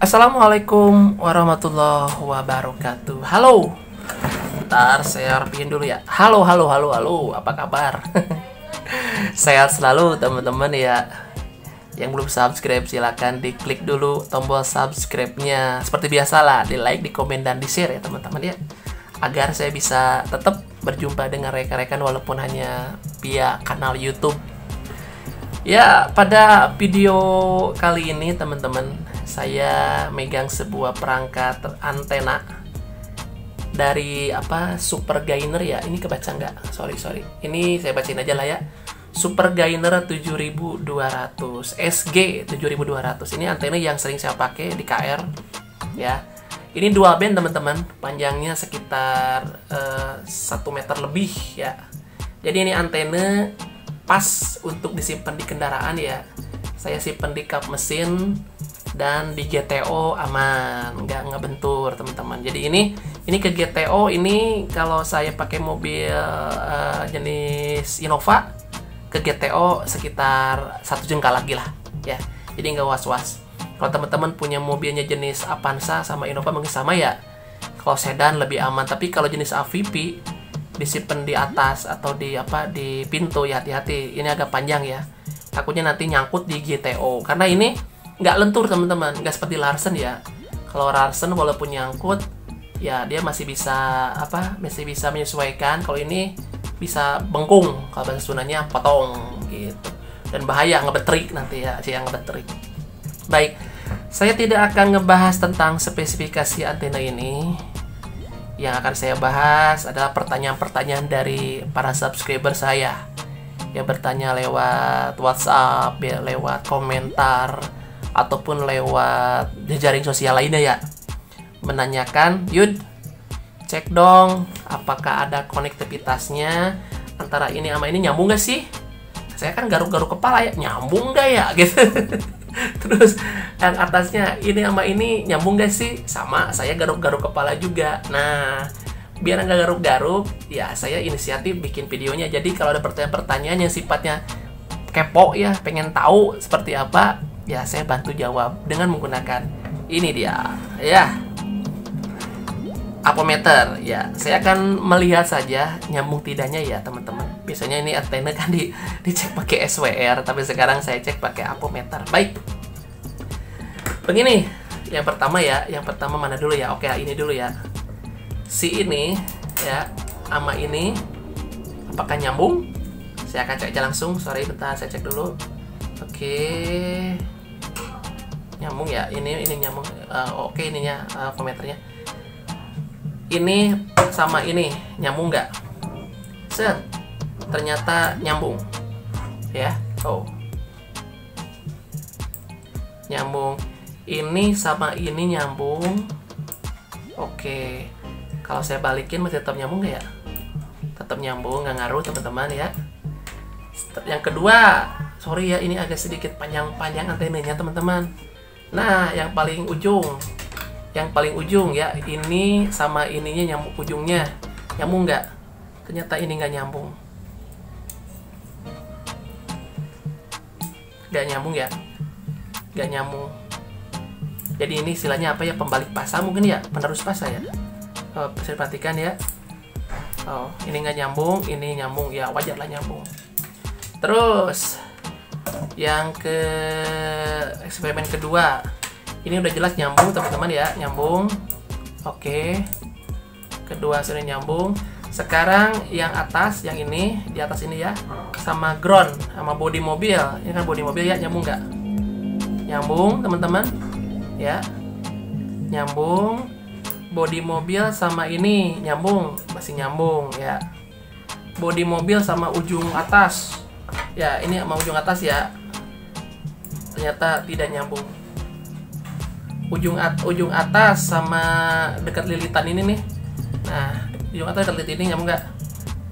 Assalamualaikum warahmatullahi wabarakatuh. Halo. Ntar saya rapiin dulu ya. Halo, halo, halo, halo. Apa kabar? Sehat selalu teman-teman ya. Yang belum subscribe silahkan diklik dulu tombol subscribe-nya. Seperti biasalah, di like, di komen, dan di share ya teman-teman ya. Agar saya bisa tetap berjumpa dengan rekan-rekan walaupun hanya via kanal YouTube. Ya, pada video kali ini teman-teman, saya megang sebuah perangkat antena dari Super Gainer ya. Ini kebaca nggak? Sorry. Ini saya bacain aja lah ya. Super Gainer 7200 SG 7200. Ini antena yang sering saya pakai di KR ya. Ini dual band teman-teman, panjangnya sekitar 1 meter lebih ya. Jadi ini antena pas untuk disimpan di kendaraan ya. Saya simpan di kap mesin dan di GTO aman, nggak ngebentur teman-teman. Jadi ini ke GTO ini kalau saya pakai mobil jenis Innova, ke GTO sekitar 1 jengkal lagi lah ya. Jadi nggak was-was. Kalau teman-teman punya mobilnya jenis Avanza sama Innova mungkin sama ya. Kalau sedan lebih aman, tapi kalau jenis AVP disimpan di atas atau di pintu ya, hati-hati. Ini agak panjang ya. Takutnya nanti nyangkut di GTO. Karena ini nggak lentur teman-teman, nggak seperti Larsen ya. Kalau Larsen walaupun nyangkut ya dia masih bisa menyesuaikan. Kalau ini bisa bengkung, kalau bahasa Sundanya potong gitu. Dan bahaya ngebetrik nanti ya, yang ngebetrik. Baik, saya tidak akan ngebahas tentang spesifikasi antena ini. Yang akan saya bahas adalah pertanyaan-pertanyaan dari para subscriber saya yang bertanya lewat WhatsApp, ya, lewat komentar, ataupun lewat jejaring sosial lainnya ya. Menanyakan, Yud, cek dong apakah ada konektivitasnya antara ini sama ini, nyambung gak sih? Saya kan garuk-garuk kepala ya, nyambung gak ya? Gitu. Terus yang atasnya ini sama ini nyambung gak sih? Sama, saya garuk-garuk kepala juga. Nah, biar nggak garuk-garuk, ya saya inisiatif bikin videonya. Jadi kalau ada pertanyaan-pertanyaan yang sifatnya kepo ya, pengen tahu seperti apa, ya saya bantu jawab dengan menggunakan ini dia ya, apometer ya. Saya akan melihat saja nyambung tidaknya ya teman-teman. Biasanya ini antena kan dicek pakai SWR, tapi sekarang saya cek pakai apometer. Baik, begini yang pertama ya. Yang pertama mana dulu ya? Oke, ini dulu ya. Si ini ya sama ini apakah nyambung? Saya akan cek aja langsung. Sorry, bentar saya cek dulu. Oke, nyambung ya. Ini nyambung. Oke, ininya apometernya. Ini sama ini nyambung nggak? Set, ternyata nyambung ya. Oh, nyambung. Ini sama ini nyambung. Oke, kalau saya balikin masih tetap nyambung nggak ya? Tetap nyambung, nggak ngaruh teman-teman ya. Yang kedua, sorry ya, ini agak sedikit panjang antenanya teman-teman. Nah, yang paling ujung ya, ini sama ininya nyambung, ujungnya nyambung nggak? Ternyata ini nggak nyambung. Nggak nyambung ya, nggak nyambung. Jadi ini istilahnya apa ya, pembalik pasang mungkin ya, penerus pasang ya. Bisa perhatikan ya. Oh, ini nggak nyambung, ini nyambung ya, wajar lah nyambung. Terus yang ke eksperimen kedua, ini udah jelas nyambung teman-teman ya, nyambung. Oke, kedua sudah nyambung. Sekarang yang atas, yang ini di atas ini ya, sama ground, sama bodi mobil. Ini kan bodi mobil ya, nyambung nggak? Nyambung teman-teman ya, nyambung. Bodi mobil sama ini nyambung, masih nyambung ya. Bodi mobil sama ujung atas ya, ini sama ujung atas ya, ternyata tidak nyambung. Ujung atas sama dekat lilitan ini nih. Nah, ujung atas dekat lilitan ini nyambung nggak?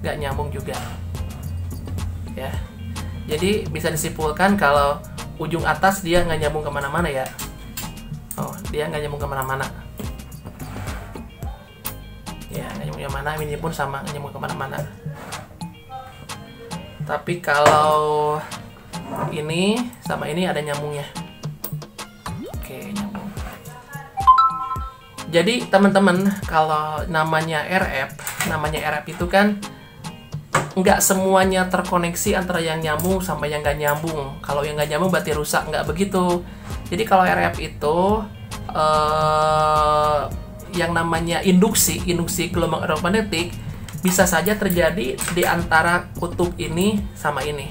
Nggak nyambung juga ya. Jadi bisa disimpulkan kalau ujung atas dia nggak nyambung kemana-mana ya. Oh, dia nggak nyambung kemana-mana ya, nggak nyambung kemana-mana. Ini pun sama, nggak nyambung kemana-mana. Tapi kalau ini sama ini ada nyambungnya. Oke, nyambung. Jadi teman-teman, kalau namanya RF itu kan nggak semuanya terkoneksi antara yang nyambung sama yang nggak nyambung. Kalau yang nggak nyambung berarti rusak, nggak begitu. Jadi kalau RF itu yang namanya induksi gelombang elektromagnetik bisa saja terjadi di antara kutub ini sama ini.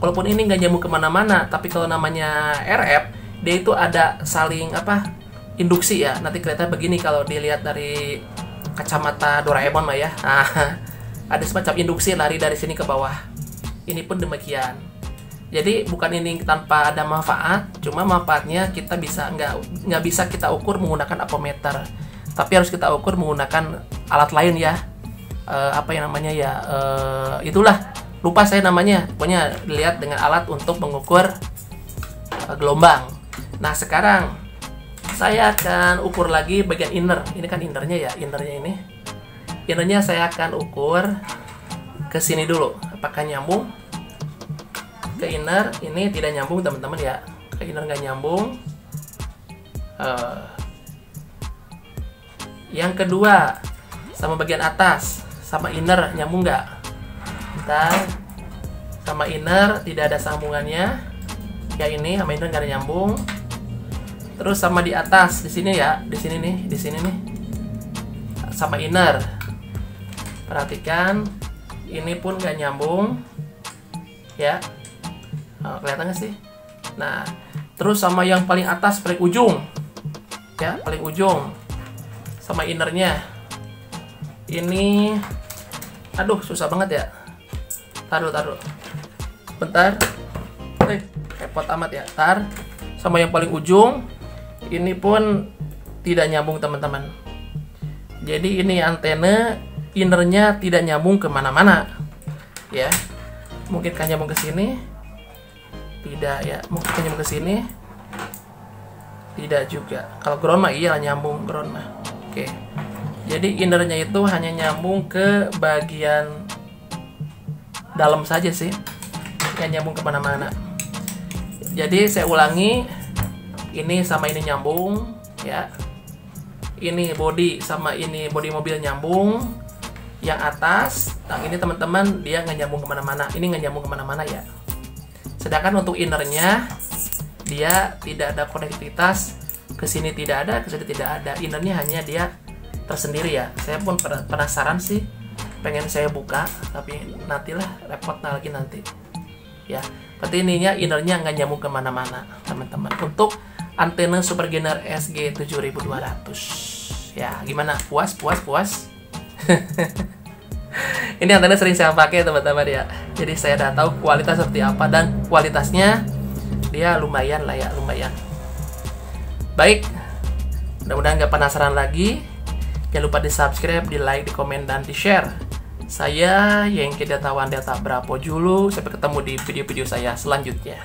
Walaupun ini nggak nyambung kemana-mana, tapi kalau namanya RF, dia itu ada saling induksi ya. Nanti kelihatan begini kalau dilihat dari kacamata Doraemon mah ya. Ada semacam induksi lari dari sini ke bawah. Ini pun demikian. Jadi bukan ini tanpa ada manfaat, cuma manfaatnya kita bisa nggak bisa kita ukur menggunakan ampermeter, tapi harus kita ukur menggunakan alat lain ya. Itulah, lupa saya namanya. Pokoknya dilihat dengan alat untuk mengukur gelombang. Nah sekarang saya akan ukur lagi bagian inner. Ini kan innernya ya, innernya saya akan ukur ke sini dulu. Apakah nyambung? Ke inner ini tidak nyambung teman-teman ya. Ke inner nggak nyambung. Yang kedua, sama bagian atas, sama inner nyambung nggak? Bentar. Sama inner tidak ada sambungannya. Ya ini sama inner nggak ada nyambung. Terus sama di atas, di sini ya, di sini nih, sama inner. Perhatikan, ini pun nggak nyambung, ya. Kelihatan nggak sih? Nah, terus sama yang paling atas, paling ujung, ya, paling ujung, sama innernya. Ini, aduh, susah banget ya. Taruh, bentar. Repot amat ya. Sama yang paling ujung, ini pun tidak nyambung teman-teman. Jadi ini antena innernya tidak nyambung kemana-mana, ya. Mungkin kan nyambung ke sini, tidak ya. Mungkin kan nyambung ke sini, tidak juga. Kalau ground mah iya nyambung ground mah. Oke. Jadi innernya itu hanya nyambung ke bagian dalam saja sih, nggak nyambung kemana-mana. Jadi saya ulangi, ini sama ini nyambung, ya. Ini body sama ini body mobil nyambung. Yang atas, nah ini teman-teman dia nggak nyambung kemana-mana. Ini nggak nyambung kemana-mana ya. Sedangkan untuk innernya dia tidak ada konektivitas, ke sini tidak ada, ke sini tidak ada. Innernya hanya dia tersendiri ya. Saya pun penasaran sih, pengen saya buka, tapi nantilah, repot lagi nanti. Ya, berarti ininya innernya nggak nyambung kemana-mana teman-teman. Untuk antena Supergainer SG7200, ya gimana? Puas? Ini antena sering saya pakai teman-teman ya. Jadi saya udah tahu kualitas seperti apa, dan kualitasnya dia lumayan lah ya, lumayan. Baik, mudah-mudahan nggak penasaran lagi. Jangan lupa di subscribe, di like, di komen, dan di share. Saya yang Datawan Data Bravo Julu. Sampai ketemu di video-video saya selanjutnya.